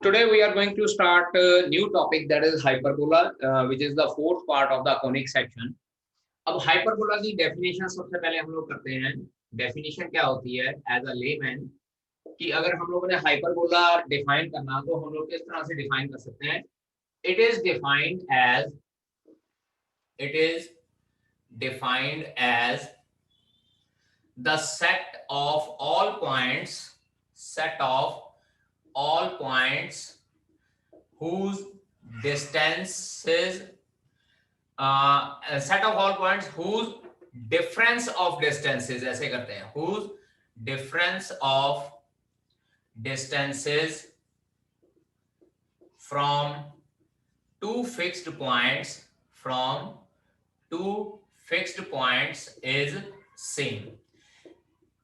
Today we are going to start a new topic, that is hyperbola, which is the fourth part of the conic section. अब hyperbola की definition सबसे पहले हम लोग करते हैं। डेफिनेशन क्या होती है एज अ लेमैन, कि अगर हम लोगों ने हाइपरबोला डिफाइन करना तो हम लोग किस तरह से डिफाइन कर सकते हैं। It is defined as the set of all points whose distances set of all points whose difference of distances, ऐसे करते हैं, whose difference of distances from two fixed points is same.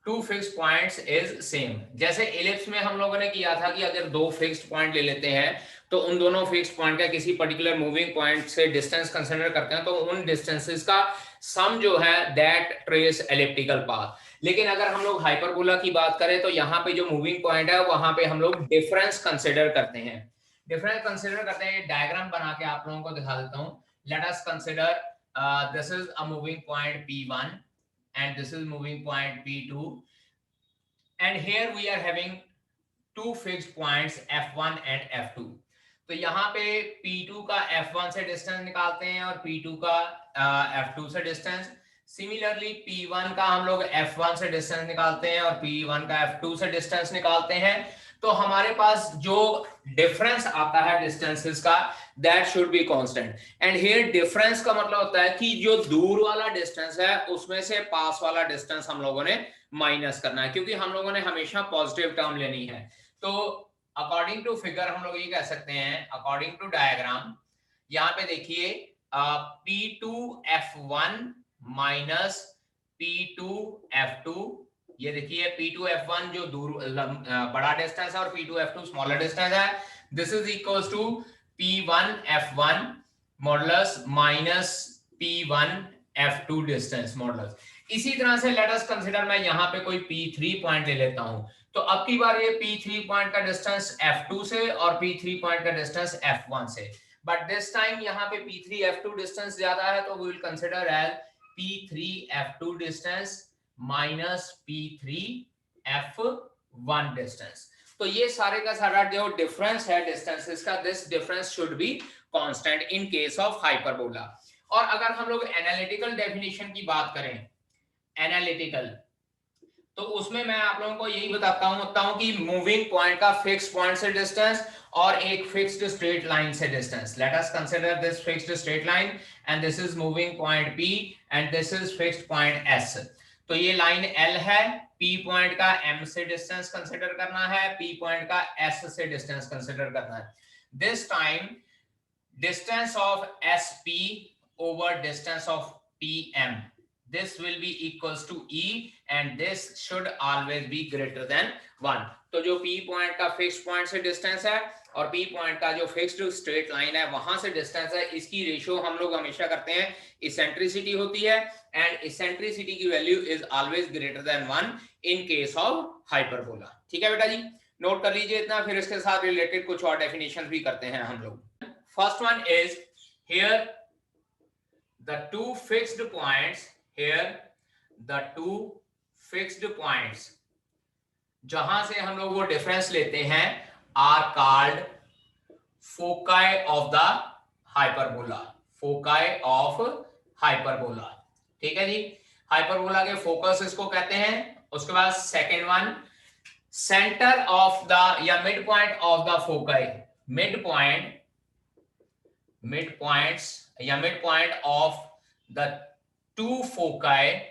Two fixed points is same. जैसे ellipse में हम लोगों ने किया था कि अगर दो फिक्स्ड पॉइंट ले लेते हैं तो उन दोनों फिक्स्ड पॉइंट का किसी पर्टिकुलर मूविंग पॉइंट से डिस्टेंस कंसीडर करते हैं तो उन डिस्टेंसेस का सम जो है दैट ट्रेस एलिप्टिकल पाथ। लेकिन अगर हम लोग हाइपरबोला की बात करें तो यहाँ पे जो मूविंग पॉइंट है वहां पे हम लोग डिफरेंस कंसीडर करते हैं। डायग्राम बना के आप लोगों को दिखा देता हूँ। Let us consider this is a moving point P1 and this is moving point P2, and here we are having two fixed points F1 and F2। तो यहाँ पे P2 का F1 से डिस्टेंस निकालते हैं और P2 का F2 से डिस्टेंस। सिमिलरली P1 का हम लोग F1 से डिस्टेंस निकालते हैं और P1 का F2 से डिस्टेंस निकालते हैं। तो हमारे पास जो डिफरेंस आता है डिस्टेंसेस का that should be constant. And here difference का मतलब होता है कि जो दूर वाला डिस्टेंस है उसमें से पास वाला डिस्टेंस हम लोगों ने माइनस करना है, क्योंकि हम लोगों ने हमेशा पॉजिटिव टर्म लेनी है। तो अकॉर्डिंग टू फिगर हम लोग ये कह सकते हैं, अकॉर्डिंग टू डायग्राम, यहाँ पे देखिए P2F1 माइनस P2F2, ये देखिए P2F1 जो दूर बड़ा डिस्टेंस है और P2F2 स्मॉलर डिस्टेंस है। This is equals to P1F1 modulus minus P1F2 distance modulus. इसी तरह से लेट अस कंसीडर, मैं यहाँ पे कोई P3 पॉइंट ले लेता हूं तो अब की बार ये P3 पॉइंट का डिस्टेंस F2 से और P3 पॉइंट का डिस्टेंस F1 से, बट दिस टाइम यहाँ पे P3F2 डिस्टेंस ज्यादा है तो we will consider as P3F2 distance minus P3F1 distance. तो ये सारे का सारा जो डिफरेंस है डिस्टेंसेस का, this difference should be constant in case of hyperbola. और अगर हम लोग एनालिटिकल डेफिनेशन की बात करें, एनालिटिकल, तो उसमें मैं आप लोगों को यही बताता हूं कि मूविंग पॉइंट का फिक्स्ड पॉइंट से डिस्टेंस और एक फिक्स्ड स्ट्रेट लाइन से distance. Let us consider this fixed straight line and this is moving point P and this is fixed point S। तो ये लाइन L है, P पॉइंट का M से distance consider करना है, P पॉइंट का S से डिस्टेंस कंसीडर करना है। This time distance of SP over distance of PM, this will be equals to E and this should always be greater than 1। तो जो P पॉइंट का fixed point से distance है और P पॉइंट का जो फिक्स्ड स्ट्रेट लाइन है वहां से डिस्टेंस है, इसकी रेशियो हम लोग हमेशा करते हैं इसेंट्रिसिटी होती है, एंड इसेंट्रिसिटी की value is always greater than 1 in case of hyperbola. ठीक है बेटा जी, नोट कर लीजिए इतना, फिर इसके साथ रिलेटेड कुछ और डेफिनेशन भी करते हैं हम लोग। First one is here the two fixed points जहां से हम लोग वो डिफरेंस लेते हैं are called foci of the hyperbola। ठीक है जी, हाइपरबोला के फोकस इसको कहते हैं। उसके बाद second one, centre of the या mid point of the foci, mid point of the two foci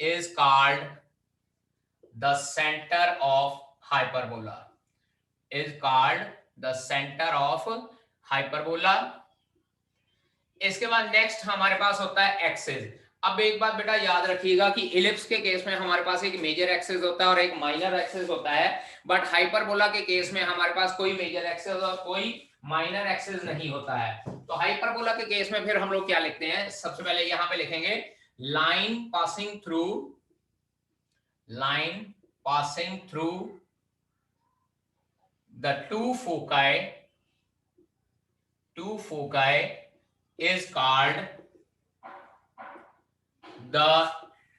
is called the center of hyperbola, इसके बाद नेक्स्ट हमारे पास होता है एक्सिस। अब एक बात बेटा याद रखिएगा कि इलिप्स के केस में हमारे पास एक मेजर एक्सिस होता है और एक माइनर एक्सिस होता है, बट हाइपरबोला के केस में हमारे पास कोई मेजर एक्सिस और कोई माइनर एक्सिस नहीं होता है। तो हाइपरबोला के केस में फिर हम लोग क्या लिखते हैं, सबसे पहले यहां पे लिखेंगे line passing through the two foci is called the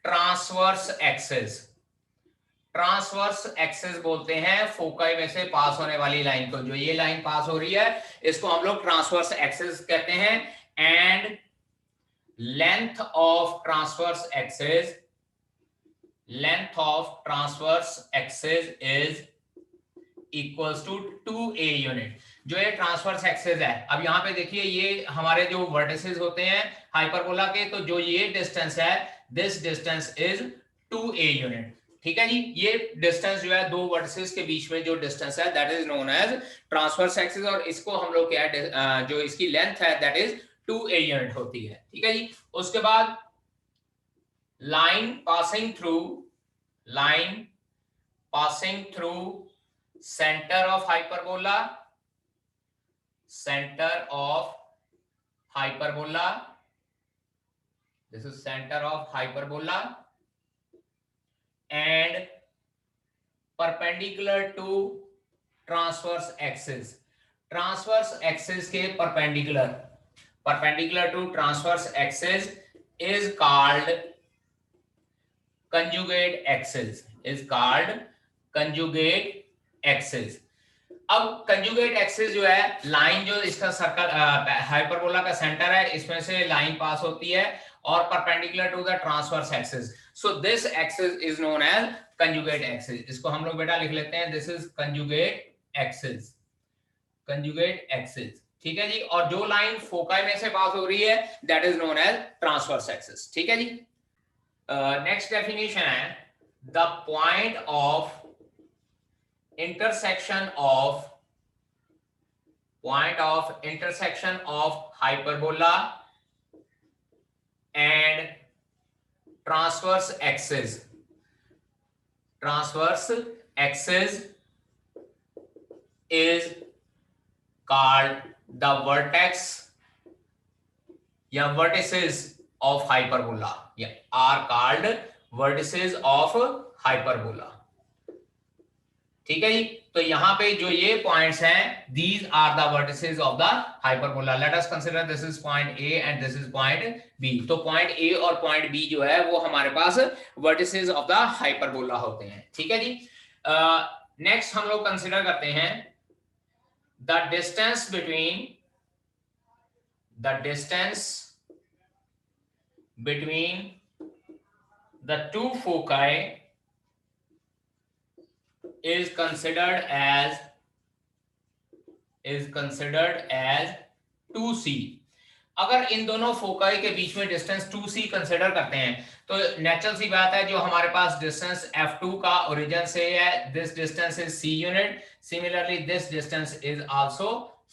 transverse axis. Transverse axis बोलते हैं फोकाई में से पास होने वाली लाइन को. जो ये लाइन पास हो रही है इसको हम लोग ट्रांसवर्स एक्सिस कहते हैं. And length of transverse axis is equals to 2a unit. जो ये ट्रांसवर्स एक्सिस है, अब यहाँ पे देखिए ये हमारे जो वर्टिसेस होते हैं हाइपरबोला के, तो जो ये डिस्टेंस है this distance is 2a unit. ठीक है जी. ये डिस्टेंस जो है दो वर्टिसेस के बीच में जो डिस्टेंस है that is known as transverse axis. और इसको हम लोग क्या जो इसकी लेंथ है दैट इज 2a यूनिट होती है. ठीक है जी. उसके बाद line passing through center of hyperbola, this is center of hyperbola, and perpendicular to transverse axis के perpendicular to transverse axis is called conjugate axis. अब कंजुगेट एक्सिस जो है लाइन जो इसका सर्कल हाइपरबोला का सेंटर है इसमें से लाइन पास होती है और perpendicular to the transverse axis. So this axis is known as conjugate axis. इसको हम लोग बेटा लिख लेते हैं दिस इज कंजुगेट एक्सिस. ठीक है जी. और जो लाइन फोकाई में से पास हो रही है that is known as transverse axis. ठीक है जी. नेक्स्ट डेफिनेशन है the point of intersection of hyperbola and transverse axis is called the vertex या vertices of hyperbola are called vertices of hyperbola. ठीक है जी. तो यहां पे जो ये पॉइंट्स हैं these are the vertices of the hyperbola. Let us consider this is point A and this is point B. तो point A और point B जो है वो हमारे पास vertices of the hyperbola होते हैं. ठीक है जी. नेक्स्ट हम लोग कंसिडर करते हैं the distance between the two foci is considered as 2c. अगर इन दोनों फोकाई के बीच में डिस्टेंस 2c कंसिडर करते हैं तो नेचुरल सी बात है जो हमारे पास डिस्टेंस f2 का ओरिजिन से है this distance is c unit. Similarly this distance is also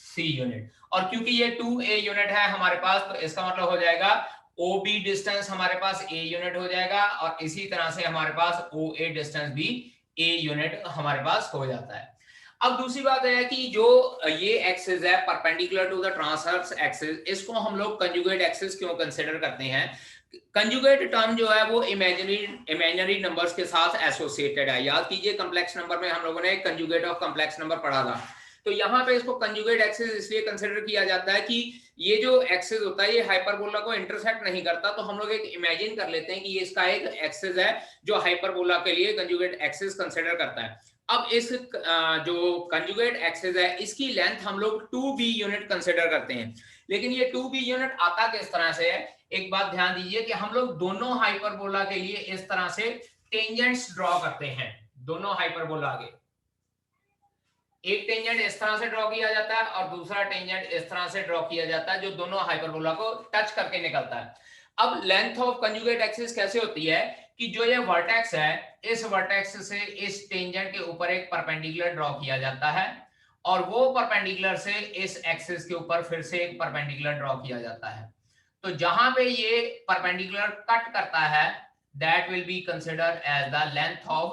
c unit. और क्योंकि ये 2a यूनिट है हमारे पास तो इसका मतलब हो जाएगा OB डिस्टेंस हमारे पास a यूनिट हो जाएगा और इसी तरह से हमारे पास OA डिस्टेंस भी a यूनिट हमारे पास हो जाता है. अब दूसरी बात है कि जो ये एक्सिस है perpendicular to the transverse axis इसको हम लोग कंजुगेट एक्सिस क्यों कंसीडर करते हैं. कंजुगेट टर्म जो है वो इमेजिनरी नंबर्स के साथ एसोसिएटेड है. याद कीजिए कॉम्प्लेक्स नंबर में हम लोगों ने कंजुगेट ऑफ कॉम्प्लेक्स नंबर पढ़ा था. तो यहाँ पे इसको कंजुगेट एक्सिस इसलिए कंसीडर किया जाता है कि ये जो एक्सिस होता है ये हाइपरबोला को इंटरसेक्ट नहीं करता. तो हम लोग एक इमेजिन कर लेते हैं कि ये इसका एक एक्सिस है जो हाइपरबोला के लिए कंजुगेट एक्सिस कंसीडर करता है. अब इस जो कंजुगेट एक्सिस है इसकी लेंथ हम लोग 2b यूनिट कंसीडर करते हैं. लेकिन ये 2b यूनिट आता किस तरह से है. एक बात ध्यान दीजिए कि हम लोग दोनों हाइपरबोला के लिए इस तरह से टेंजेंट्स ड्रॉ करते हैं. दोनों हाइपरबोला के एक टेंजेंट इस तरह से ड्रॉ किया जाता है और दूसरा टेंजेंट इस तरह से ड्रॉ किया जाता है जो दोनों हाइपरबोला को टच करके निकलता है. अब लेंथ ऑफ कंजुगेट एक्सिस कैसे होती है कि जो ये वर्टेक्स है इस वर्टेक्स से इस टेंजेंट के ऊपर एक परपेंडिकुलर ड्रॉ किया जाता है और वो परपेंडिकुलर से इस एक्सिस के ऊपर फिर से एक परपेंडिकुलर ड्रॉ किया जाता है. तो जहां पे ये परपेंडिकुलर कट करता है that will be considered as the length of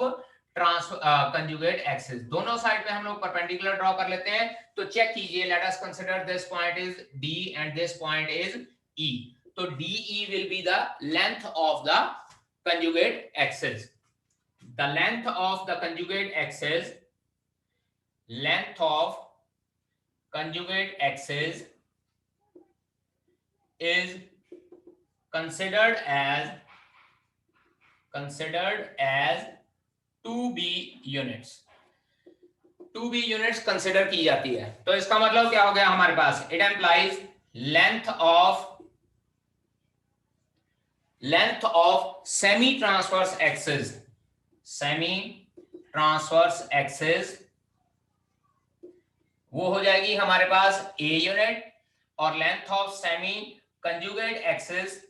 conjugate axis. दोनों साइड पे हम लोग परपेंडिकुलर ड्रॉ कर लेते हैं. तो चेक कीजिए let us consider this point is D and this point is E. तो DE will be the length of the conjugate axis. The length of the conjugate axis length of conjugate axis is considered as 2b units. 2b units consider की जाती है। तो इसका मतलब क्या हो गया हमारे पास, it employs length of semi transverse axis वो हो जाएगी हमारे पास a यूनिट, और length of semi conjugate axis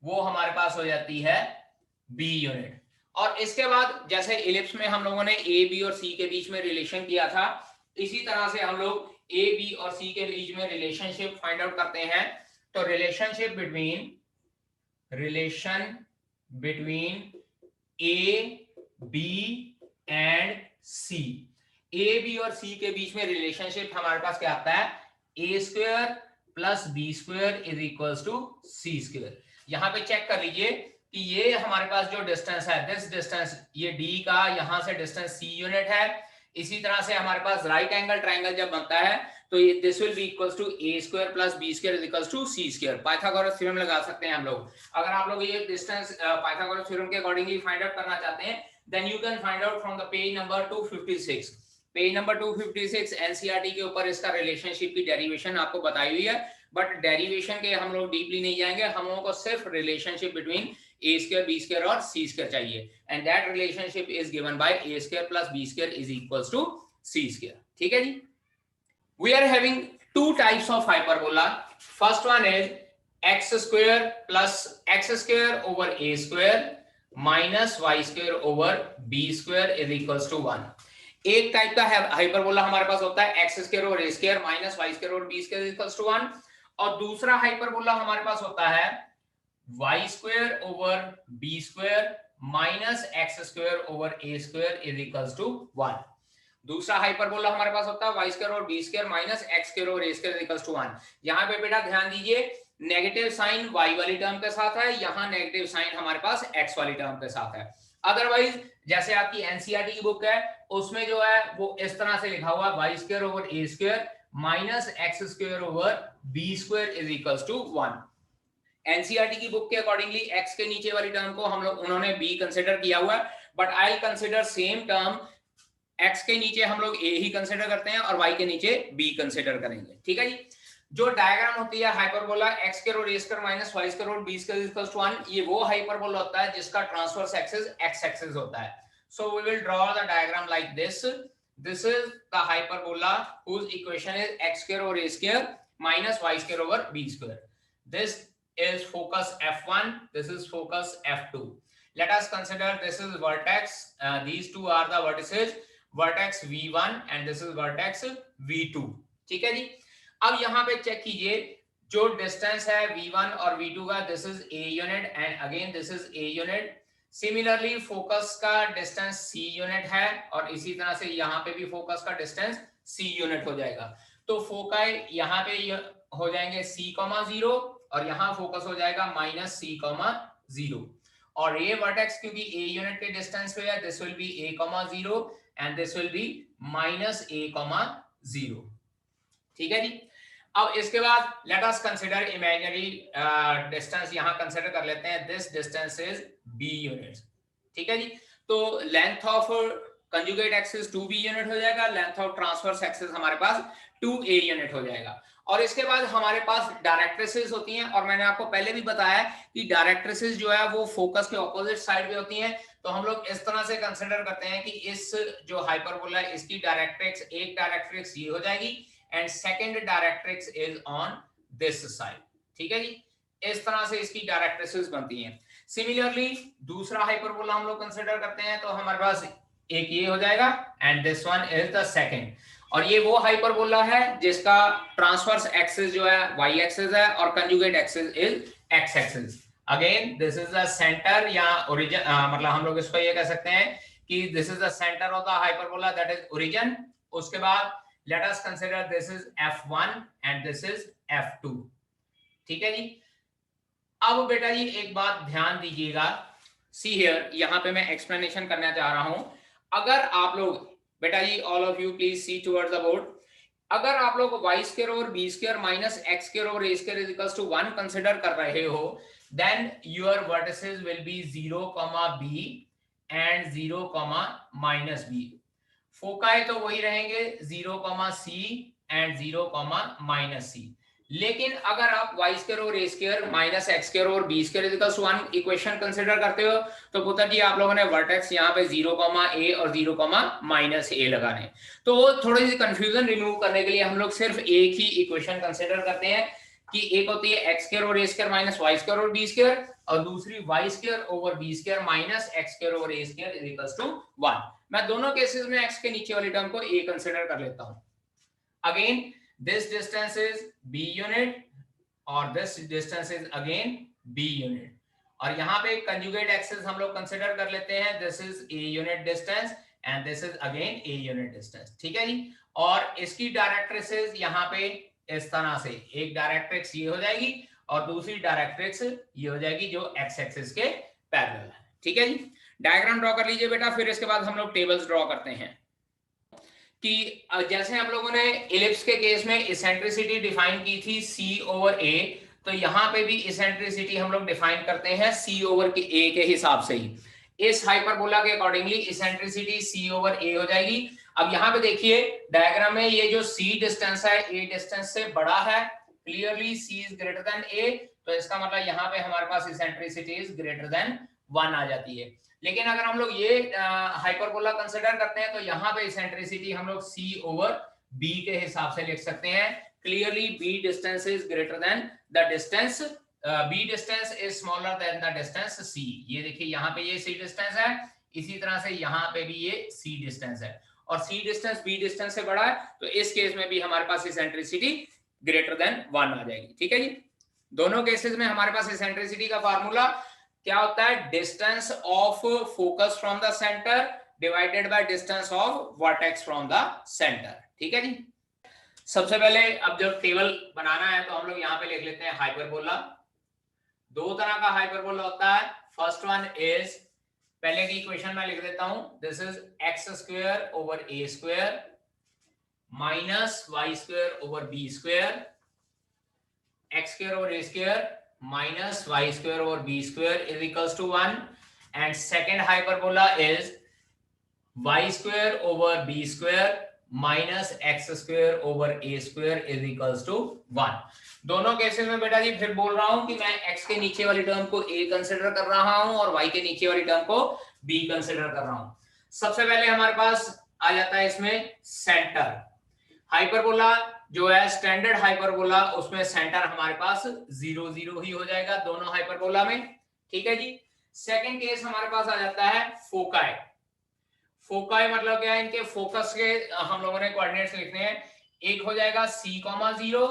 वो हमारे पास हो जाती है b यूनिट। और इसके बाद जैसे इलिप्स में हम लोगों ने ए बी और सी के बीच में रिलेशन किया था, इसी तरह से हम लोग ए बी और सी के बीच में रिलेशनशिप फाइंड आउट करते हैं। तो relation between A B and C, A B और सी के बीच में रिलेशनशिप हमारे पास क्या आता है, A square plus B square is equals to C square. यहां पे चेक कर लीजिए कि ये हमारे पास जो डिस्टेंस है, दिस डिस्टेंस, ये d का यहां से डिस्टेंस c यूनिट है। इसी तरह से हमारे पास राइट एंगल ट्रायंगल जब बनता है तो ये this will be equals to a square plus b square is equals to c square. Pythagoras theorem लगा सकते हैं हम लोग। अगर आप लोग ये डिस्टेंस पाइथागोरस थ्योरम के अकॉर्डिंगली फाइंड आउट करना चाहते हैं, then you can find out from the page number 256। Page number 256 NCERT के ऊपर इसका रिलेशनशिप की डेरिवेशन आपको बताई हुई है, बट डेरिवेशन के हम लोग डीपली नहीं जाएंगे। हम लोगों को सिर्फ relationship between a square b square और c स्क्वायर चाहिए, and that relationship is given by a square plus b square is equals to c square. ठीक है जी। We are having two types of hyperbola. First one is x square plus x square over a square minus y square over b square is equals to 1। एक type का hyperbola हमारे पास होता है x square over a square minus y square over b square is equals to 1, और दूसरा hyperbola हमारे पास होता है y square over b square minus x square over a square is equals to 1। दूसरा हाइपरबोला हमारे पास होता है y square over b square minus x square over a square is equals to 1। यहाँ पे बेटा ध्यान दीजिए, नेगेटिव साइन y वाली टर्म के साथ है, यहाँ नेगेटिव साइन हमारे पास x वाली टर्म के साथ है। अदरवाइज जैसे आपकी एनसीईआरटी की बुक है उसमें जो है वो इस तरह से लिखा हुआ है y square over a square minus x square over b square is equals to 1। NCERT की बुक के अकॉर्डिंगली x के नीचे वाली टर्म को हम लोग उन्होंने b कंसीडर किया हुआ है, but I will consider same term, x के नीचे हम लोग a ही कंसीडर करते हैं और y के नीचे b कंसीडर करेंगे। ठीक है जी। जो डायग्राम होती है हाइपरबोला x स्क्वायर और a square minus y square और b स्क्वायर इक्वल्स टू 1, ये वो हाइपरबोला होता है जिसका ट्रांसवर्स एक्सिस x एक्सिस होता है। So we will draw the diagram like this. This is the hyperbola whose equation is x square over a square minus y square over b square. This is focus f1, this is focus f2. Let us consider this is vertex, these two are the vertices, vertex v1 and this is vertex v2। ठीक है जी। अब यहाँ पे check कीजिए, जो distance है v1 और v2 का, this is a unit and again this is a unit. Similarly focus का डिस्टेंस c यूनिट है और इसी तरह से यहाँ पे भी फोकस का डिस्टेंस c यूनिट हो जाएगा। तो फोकाई यहाँ पे हो जाएंगे c,0 और यहाँ फोकस हो जाएगा माइनस c,0, और ये वर्टेक्स क्योंकि a यूनिट के डिस्टेंस पे है, this will B a,0 and this will B minus a,0। ठीक है जी। अब इसके बाद let us consider imaginary distance, यहाँ कंसीडर कर लेते हैं, this distance is b units. ठीक है जी। तो length of conjugate axis 2b unit हो जाएगा, लेंथ ऑफ ट्रांसवर्स एक्सिस हमारे पास 2a यूनिट हो जाएगा। और इसके बाद हमारे पास डायरेक्ट्रिसेस होती हैं, और मैंने आपको पहले भी बताया कि डायरेक्ट्रिसेस जो है वो फोकस के ऑपोजिट साइड पे होती हैं। तो हम लोग इस तरह से कंसीडर करते हैं कि इस जो हाइपरबोला है इसकी डायरेक्ट्रिक्स, एक डायरेक्ट्रिक्स ये हो जाएगी and second directrix is on this side. ठीक है जी। इस तरह से इसकी डायरेक्ट्रिसेस बनती हैं। सिमिलरली दूसरा हाइपरबोला हम लोग कंसीडर करते हैं, तो हमारे पास एक ये हो जाएगा and this one is the second. और ये वो हाइपरबोला है जिसका ट्रांसवर्स एक्सिस जो है y एक्सिस है और conjugate axis is x axis. Again this is the centre या ओरिजिन, मतलब हम लोग इसको ये कह सकते हैं कि this is the centre of the hyperbola, that is origin. उसके बाद let us consider this is f1 and this is f2। ठीक है जी। अब बेटा जी एक बात ध्यान दीजिएगा, सी हियर, यहाँ पे मैं एक्सप्लेनेशन करना चाह रहा हूं। अगर आप लोग बेटा जी all of you please see towards the board. अगर आप लोग Y square over B square minus x square over A square is equals to 1 consider कर रहे हो, then your vertices will be 0, B and 0, -b। Foci तो वही रहेंगे 0, c and 0, -c। लेकिन अगर आप वाई स्क्वायर और a square minus x square और b square equals to 1 equation consider करते हो, तो पुत्र जी आप लोगों ने वर्टेक्स यहाँ पे 0, a और 0, -a लगाने। तो थोड़ी सी कंफ्यूजन रिमूव करने के लिए हम लोग सिर्फ एक ही इक्वेशन कंसीडर करते हैं कि एक होती है एक्स स्क्वायर और a square minus y square और बी स्क्वायर, और दूसरी y square over B square minus x square over A square is equals to 1। मैं दोनों केसेस में एक्स के नीचे वाली टर्म को a कंसीडर कर लेता हूं। Again this distance is b unit और this distance is again b unit, और यहाँ पे कंजुगेट एक्सिस हम लोग कंसीडर कर लेते हैं, this is a unit distance and this is again a unit distance। ठीक है जी, और इसकी डायरेक्ट्रिक्स यहाँ पे इस तरह से एक डायरेक्ट्रिक्स ये हो जाएगी और दूसरी डायरेक्ट्रिक्स ये हो जाएगी जो एक्स एक्सिस के पैरेलल है। ठीक है जी, डायग्राम ड्रॉ कर लीजिए बेटा, फिर इसके बाद हम लोग टेबल्स ड्रॉ करते हैं कि जैसे हम लोगों ने इलिप्स के केस में इसेंट्रिसिटी डिफाइन की थी c ओवर a, तो यहाँ पे भी इसेंट्रिसिटी हम लोग डिफाइन करते हैं c ओवर a के हिसाब से ही। इस हाइपरबोला के accordingly eccentricity c over a हो जाएगी। अब यहाँ पे देखिए डायग्राम में ये जो c डिस्टेंस है a डिस्टेंस से बड़ा है, clearly c is greater than a, तो इसका मतलब यहाँ पे हमारे पास इसेंट्रिसिटी इज ग्रेटर देन 1 आ जाती है। लेकिन अगर हम लोग ये हाइपरबोला कंसीडर करते हैं तो यहाँ पे इसेंट्रिसिटी हम लोग c ओवर b के हिसाब से लिख सकते हैं। Clearly b distance is greater than the distance, b distance is smaller than the distance c। ये देखिए यहाँ पे ये c डिस्टेंस है, इसी तरह से यहाँ पे भी ये c डिस्टेंस है, और c डिस्टेंस b डिस्टेंस से बड़ा है, तो इस केस में भी हमारे पास इसेंट्रिसिटी ग्रेटर देन 1 आ जाएगी। ठीक है जी, दोनों केसेस में हमारे पास इसेंट्रिसिटी का फार्मूला क्या होता है, distance of focus from the centre divided by distance of vertex from the centre. ठीक है जी, सबसे पहले अब जब टेबल बनाना है तो हम लोग यहाँ पे लिख लेते हैं हाइपरबोला। दो तरह का हाइपरबोला होता है। फर्स्ट वन इज, पहले की इक्वेशन में लिख देता हूं, this is x square over A square minus y square over B square, x square over A square minus y square over b square is equals to 1, and second hyperbola is y square over b square minus x square over a square is equals to 1। दोनों cases में बेटा जी फिर बोल रहा हूं कि मैं x के नीचे वाली टर्म को a कंसीडर कर रहा हूं और y के नीचे वाली टर्म को b कंसीडर कर रहा हूं। सबसे पहले हमारे पास आ जाता है इसमें सेंटर। हाइपरबोला जो है स्टैंडर्ड हाइपरबोला, उसमें सेंटर हमारे पास 0, 0 ही हो जाएगा दोनों हाइपरबोला में। ठीक है जी, सेकंड केस हमारे पास आ जाता है फोकाई। फोकाई मतलब क्या है, इनके फोकस के हम लोगों ने कोऑर्डिनेट्स लिखने हैं। एक हो जाएगा c, 0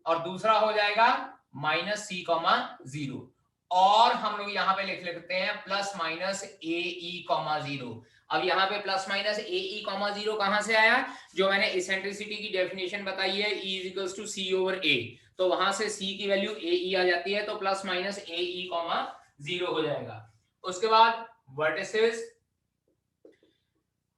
और दूसरा हो जाएगा -c, 0, और हम लोग यहाँ पे लिख लेते हैं प्लस माइनस ae, 0। अब यहाँ पे प्लस माइनस ae, 0 कहां से आया, जो मैंने इसेंट्रिसिटी की डेफिनेशन बताई है E equals to c over a, तो वहां से c की वैल्यू ae आ जाती है, तो प्लस माइनस ae, 0 हो जाएगा। उसके बाद वर्टिसेस,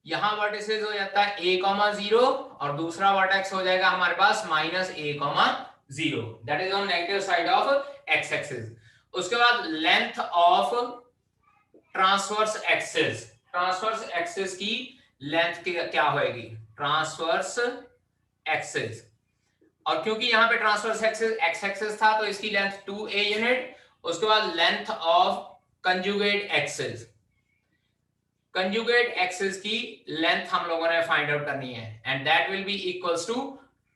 यहाँ वर्टिसेस हो जाता है a, 0 और दूसरा वर्टेक्स हो जाएगा हमारे पास -a, 0, that is on negative side of x axis. उसके बाद length of transverse axis, transverse axis की लेंथ क्या होगी, ट्रांसवर्स एक्सिस, और क्योंकि यहाँ पे ट्रांसवर्स एक्सिस x एक्सिस था तो इसकी लेंथ 2a यूनिट। उसके बाद length of conjugate axis, conjugate axis की लेंथ हम लोगों ने फाइंड आउट करनी है, and that will be equals to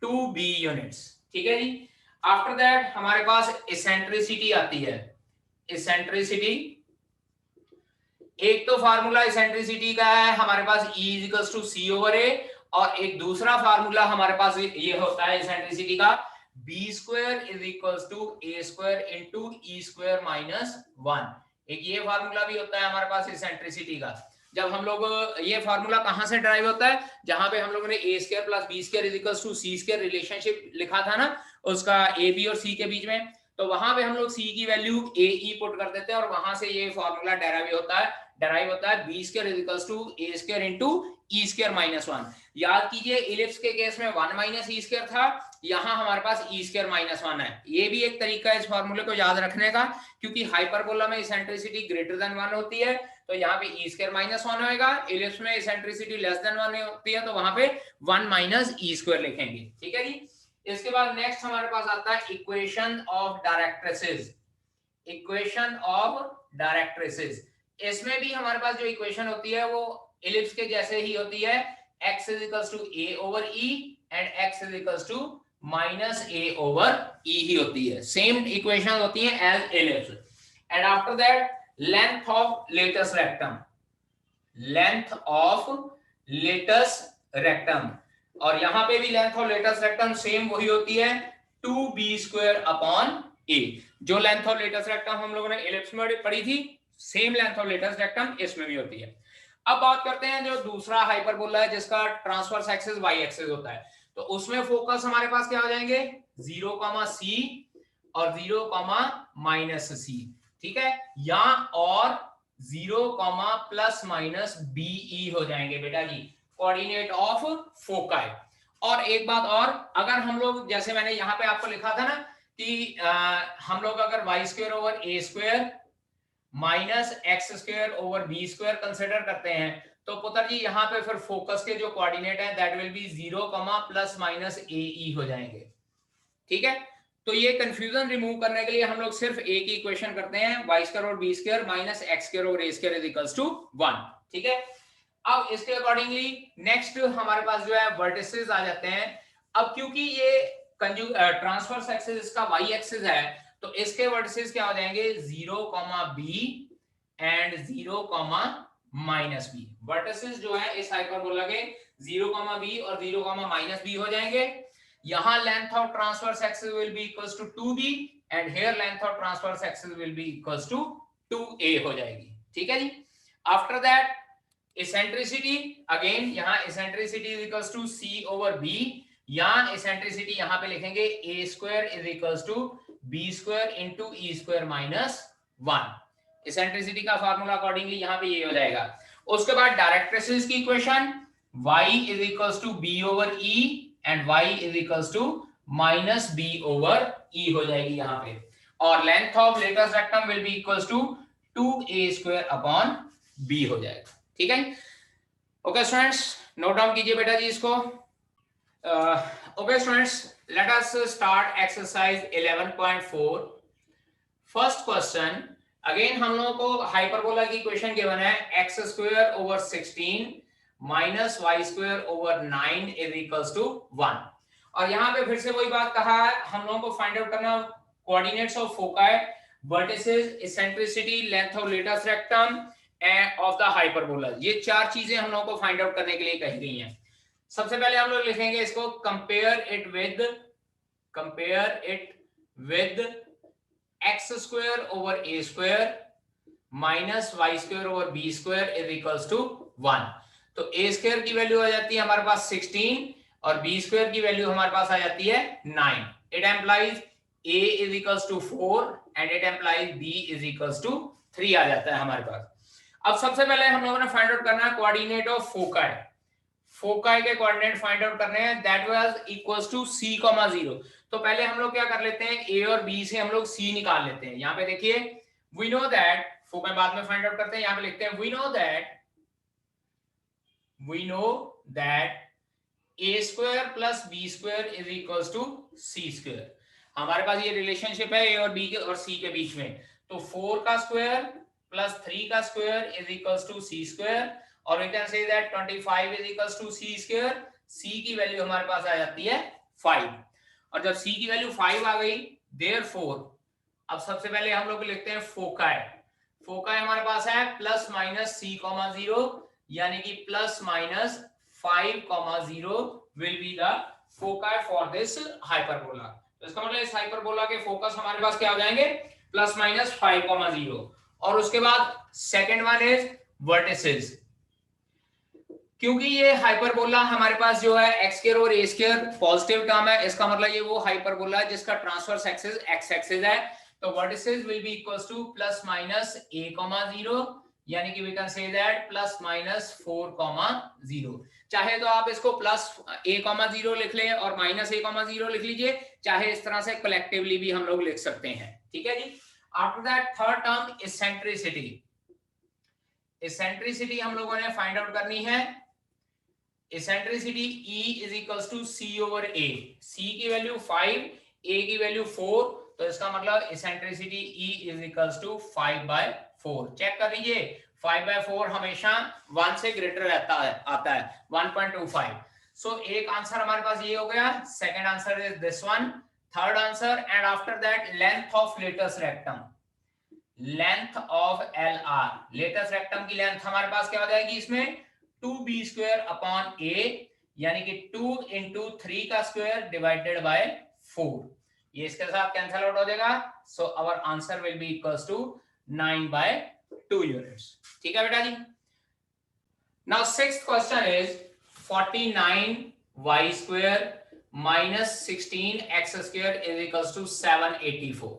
2b units. ठीक है जी, आफ्टर दैट हमारे पास इसेंट्रिसिटी आती है। इसेंट्रिसिटी, एक तो फार्मूला इसेंट्रिसिटी का है हमारे पास E equals to c over a, और एक दूसरा फार्मूला हमारे पास ये होता है इसेंट्रिसिटी का, b square is equals to a square into e square minus 1। एक ये फार्मूला भी होता है हमारे पास इसेंट्रिसिटी का। जब हम लोग, ये फार्मूला कहां से ड्राइव होता है, जहां पे हम लोगों ने a square plus b square is equals to c square relationship लिखा था ना, उसका a b और c के बीच में, तो वहां पे हम लोग c की वैल्यू ae पुट कर देते हैं और वहां से ये फार्मूला डेराइव होता है b square is equals to a square into e square minus 1। याद कीजिए इलिप्स के केस में 1 माइनस ई स्क्वायर था, यहां हमारे पास ई स्क्वायर माइनस 1 है। ये भी एक तरीका है इस फॉर्मूले को याद रखने का, क्योंकि हाइपरबोला में इसेंट्रिसिटी ग्रेटर देन 1 होती है तो यहाँ पे ई स्क्वायर माइनस 1 होएगा। इलिप्स में इसेंट्रिसिटी लेस देन 1 होती है तो वहां पे 1 माइनस ई स्क्वायर लिखेंगे। ठीक है जी। इसके बाद नेक्स्ट हमारे पास आता है equation of directrices. Equation of directrices, इसमें भी हमारे पास जो इक्वेशन होती है वो इलिप्स के जैसे ही होती है, x is equals to a over e and x is equals to minus a over e ही होती है, सेम इक्वेशन होती है as ellipse. And after that length of latus rectum, length of latus rectum, और यहां पे भी length of latus rectum same वही होती है 2b स्क्वायर अपॉन a। जो लेंथ ऑफ लेटस रेक्टम हम लोगों ने इलिप्स में पढ़ी थी, same length of latus rectum इसमें भी होती है। अब बात करते हैं जो दूसरा हाइपरबोला है जिसका ट्रांसवर्स एक्सिस वाई एक्सिस होता है, तो उसमें फोकस हमारे पास क्या हो जाएंगे 0, c और 0, माइनस c। ठीक है, या और 0, प्लस माइनस बीई हो जाएंगे बेटा जी, कोऑर्डिनेट ऑफ फोकाई। और एक बात और, अगर हम लोग जैसे मैंने यहाँ पे आपको लिखा था ना कि हम लोग अगर वाई स्क्वायर ओवर ए square minus x square over B square consider करते हैं, तो पुत्र जी यहाँ पे फिर फोकस के जो कोऑर्डिनेट है that will be 0, plus minus A हो जाएंगे। ठीक है, तो ये कंफ्यूजन रिमूव करने के लिए हम लोग सिर्फ ए की इक्वेशन करते हैं, वाई स्क्वायर और b square minus x square और a square is equals to 1। ठीक है, अब इसके अकॉर्डिंगली नेक्स्ट हमारे पास जो है वर्टिसेस आ जाते हैं। अब क्योंकि ये ट्रांसवर्स एक्सिस इसका वाई एक्सिस है, तो इसके वर्टिसेस क्या हो जाएंगे 0, b and 0, minus b। Vertices जो है इस हाइपरबोला के 0, b और 0, माइनस b हो जाएंगे। यहां length of transverse axis will be equals to 2b and here length of transverse axis will be equals to 2a हो जाएगी। ठीक है जी। आफ्टर दैट इसेंट्रिसिटी, अगेन यहां eccentricity is equals to c over b, यहां eccentricity यहां पे लिखेंगे a square is equals to b square into e square minus 1। इसेंट्रिसिटी का फार्मूला अकॉर्डिंगली यहाँ पे ये हो जाएगा। उसके बाद डायरेक्ट्रिसेस की equation y is equals to B over E and y is equals to minus B over E हो जाएगी यहाँ पे, और length of latus rectum will be equals to 2a square upon b हो जाएगा। ठीक है, ओके स्टूडेंट्स, नोट डाउन कीजिए बेटा जी इसको। Okay students, let us start exercise 11.4। First question, again हम लोगों को हाइपरबोला की इक्वेशन गिवन है x square over 16 minus y square over 9 is equals to 1। और यहाँ पे फिर से वही बात कहा है, हम लोगों को फाइंड आउट करना coordinates of foci, vertices, eccentricity, length of latus rectum and of the hyperbola. ये चार चीजें हम लोगों को फाइंड आउट करने के लिए कही गई हैं। सबसे पहले हम लोग लिखेंगे इसको compare it with x square over A square minus y square over B square is equals to 1। तो ए स्क्वायर की वैल्यू आ जाती है हमारे पास 16 और बी स्क्वायर की वैल्यू हमारे पास आ जाती है 9। It implies a is equals to 4 and it implies b is equals to 3 आ जाता है हमारे पास। अब सबसे पहले हम लोगों ने फाइंड आउट करना है कोऑर्डिनेट ऑफ फोकाई। फोकाई के कोऑर्डिनेट फाइंड आउट करने हैं, that was equals to c, 0। तो पहले हम लोग क्या कर लेते हैं, a और b से हम लोग c निकाल लेते हैं। यहाँ पे देखिए वी नो दैट, फोकाई बाद में फाइंड आउट करते हैं, यहाँ पे लिखते हैं we know that a square plus b square is equals to c square. हमारे पास ये रिलेशनशिप है a और b के और c के बीच में। तो 4 का स्क्वायर प्लस 3 का square is equals to c square, और we can say that 25 is equals to c square. c की वैल्यू हमारे पास आ जाती है 5, और जब c की वैल्यू 5 आ गई, देयरफॉर अब सबसे पहले हम लोग लिखते हैं फोकाई। फोकाई हमारे पास है प्लस माइनस c, 0, यानी कि plus minus 5, 0 will be the foci for this hyperbola. तो इसका मतलब इस हाइपरबोला के फोकस हमारे पास क्या हो जाएंगे, प्लस माइनस 5, 0। और उसके बाद सेकंड वन इज वर्टिसेस। क्योंकि ये हाइपरबोला हमारे पास जो है एक्स स्क्वायर और ए स्क्वायर पॉजिटिव टर्म है, इसका मतलब ये वो हाइपरबोला है जिसका ट्रांसवर्स एक्सिस एक्स एक्सिस है। तो vertices will be equals to plus minus a, 0, यानी कि we can say that plus minus 4,0। चाहे तो आप इसको प्लस a,0 लिख लें और माइनस a,0 लिख लीजिए, चाहे इस तरह से कलेक्टिवली भी हम लोग लिख सकते हैं। ठीक है जी। After that third term eccentricity. Eccentricity हम लोगों ने फाइंड आउट करनी है। Eccentricity E is equals to C over A। C की वैल्यू 5, A की वैल्यू 4, तो इसका मतलब eccentricity E is equals to 5/4। Check कर लीजिए, 5/4 हमेशा 1 से ग्रेटर रहता है, आता है 1.25। सो एक आंसर हमारे पास ये हो गया। Second answer is this one. Third answer, and after that length of latus rectum. Length of LR, latus rectum की लेंथ हमारे पास क्या हो जाएगी इसमें 2b² अपॉन A, यानी कि 2 इंटू 3 का स्क्वायर डिवाइडेड बाय 4। ये इसके साथ कैंसिल आउट हो जाएगा। So our answer will be equals to 9/2 units. ठीक है बेटा जी। Now sixth question is 49y² minus 16x² is equals to 784।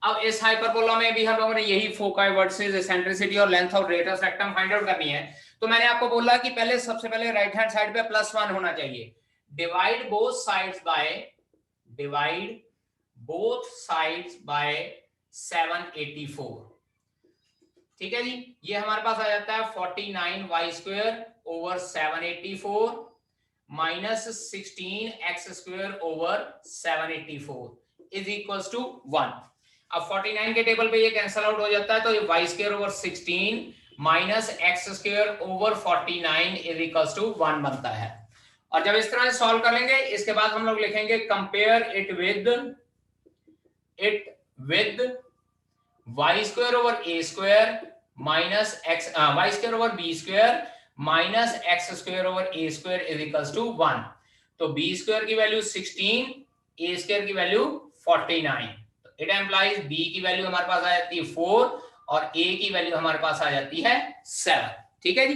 अब इस हाइपरबोला में भी हम लोगों ने यही फोकाई वर्सेस एसेंट्रिसिटी और length of latus rectum find out करनी है। तो मैंने आपको बोला कि पहले सबसे पहले राइट हैंड साइड पे +1 होना चाहिए। Divide both sides by 784। ठीक है जी। ये हमारे पास आ जाता है 49y² over 784 minus 16x² over 784 is equals to 1। अब 49 के टेबल पे ये कैंसिल आउट हो जाता है, तो ये y² over 16 minus x² over 49 is equals to 1 बनता है। और जब इस तरह से सॉल्व कर लेंगे, इसके बाद हम लोग लिखेंगे compare it with y² over a² minus x y² over b² minus x² over a² is equals to 1। तो b² की वैल्यू 16, a² की वैल्यू 49। इट एम्प्लाइज b की वैल्यू हमारे पास आ जाती है 4 और a की वैल्यू हमारे पास आ जाती है 7। ठीक है जी।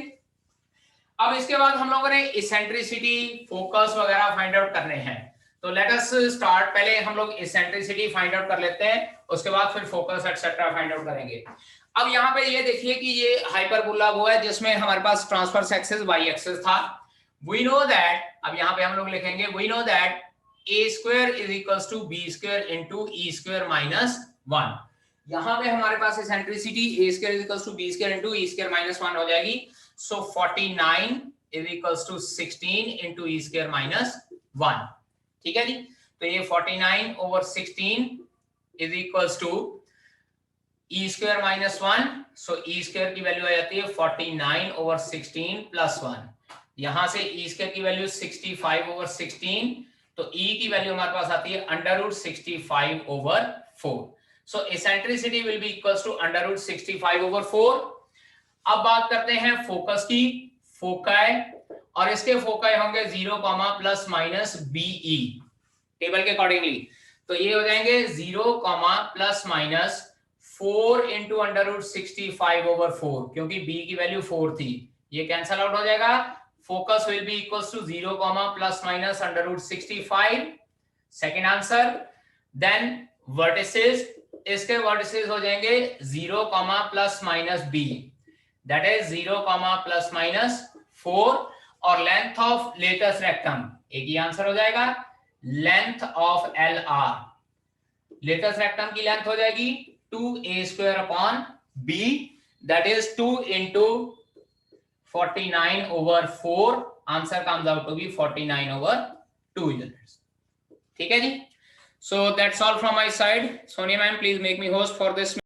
अब इसके बाद हम लोगों ने इसेंट्रिसिटी, फोकस वगैरह फाइंड आउट करने हैं। तो लेट अस स्टार्ट, पहले हम लोग इसेंट्रिसिटी फाइंड आउट कर लेते हैं, उसके बाद फिर फोकस एक्सेट्रा फाइंड आउट करेंगे। अब यहाँ पे ये देखिए कि ये हाइपरबोला वो है जिसमें हमारे पास ट्रांसवर्स एक्सिस y एक्सिस था। वी नो दैट, अब यहाँ पे हम लोग लिखेंगे we know that a² is equals to b² into e² minus 1। यहाँ पे हमारे पास eccentricity a² is equals to b² into e² minus 1 हो जाएगी। So 49 is equals to 16 into e² minus 1। ठीक है जी। तो ये 49 over 16 is equals to e² minus 1। So e² की वैल्यू आ जाती है 49 ओवर 16 प्लस 1। यहां से e² की वैल्यू 65 ओवर 16, तो e की वैल्यू हमारे पास आती है √65 over 4। So eccentricity will be equals to √65 over 4। अब बात करते हैं फोकस की, फोकाई, और इसके फोकाई होंगे 0, प्लस माइनस BE टेबल के अकॉर्डिंगली। तो ये हो जाएंगे 0, प्लस माइनस 4 इंटू √65 ओवर 4, क्योंकि b की वैल्यू 4 थी, ये कैंसल आउट हो जाएगा। Focus will be equals to 0, plus minus √65। Second answer. Then vertices, इसके वर्टिसेस हो जाएंगे 0, plus minus b, that is 0, plus minus 4। और लेंथ ऑफ लेटस रेक्टम, एक ही आंसर हो जाएगा, length of LR, latus rectum की लेंथ हो जाएगी 2a² upon b, that is 2 into 49 over 4। Answer comes out to be 49 over 2 units. ठीक है जी। So that's all from my side. Sonia ma'am, please make me host for this